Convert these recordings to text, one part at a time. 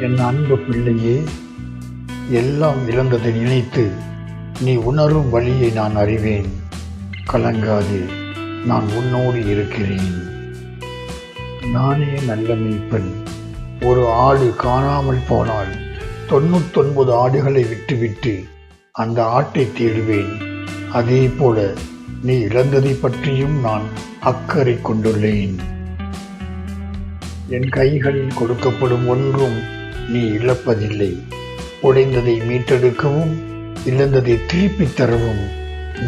என் அன்பு பிள்ளையே, எல்லாம் இழந்ததை நினைத்து நீ உணரும் வழியை நான் அறிவேன். கலங்காதே, நான் உன்னோடு இருக்கிறேன். நானே நல்ல மேய்ப்பன். ஒரு ஆடு காணாமல் போனால் 99 ஆடுகளை விட்டுவிட்டு அந்த ஆட்டை தேடுவேன். அதே போல நீ இழந்ததை பற்றியும் நான் அக்கறை கொண்டுள்ளேன். என் கைகளில் கொடுக்கப்படும் ஒன்றும் நீ இழப்பதில்லை. உடைந்ததை மீட்டெடுக்கவும், இழந்ததை திருப்பித் தரவும்,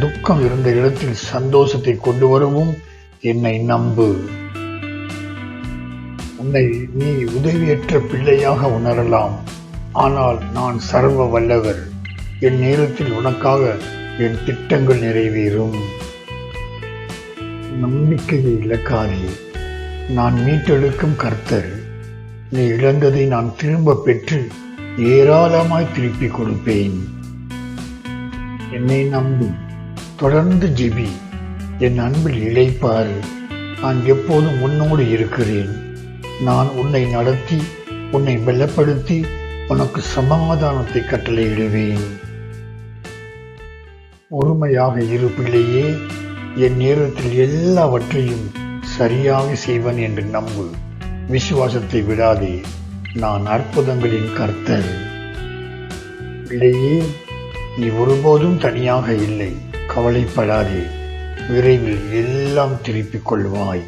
துக்கம் இருந்த இடத்தில் சந்தோஷத்தை கொண்டு வரவும் என்னை நம்பு. உன்னை நீ உதவியற்ற பிள்ளையாக உணரலாம், ஆனால் நான் சர்வ வல்லவர். என் நேரத்தில் உனக்காக என் திட்டங்கள் நிறைவேறும். நம்பிக்கையை இழக்காதே, நான் மீட்டெடுக்கும் கர்த்தர். நீ இழந்ததை நான் திரும்ப பெற்று ஏராளமாய் திருப்பிக் கொடுப்பேன். என்னை நம்பு, தொடர்ந்து ஜெபி, என் அன்பில் இளைப்பாறு. நான் எப்போதும் உன்னோடு இருக்கிறேன். நான் உன்னை நடத்தி, உன்னை பலப்படுத்தி, உனக்கு சமாதானத்தை கட்டளையிடுவேன். பொறுமையாக இரு பிள்ளையே, என் நேரத்தில் எல்லாவற்றையும் சரியாக செய்வன் என்று நம்பு. விசுவாசத்தை விடாதே, நான் அற்புதங்களின் கர்த்தர். பிள்ளையே, நீ ஒருபோதும் தனியாக இல்லை. கவலைப்படாதே, விரைவில் எல்லாம் திருப்பிக் கொள்வாய்.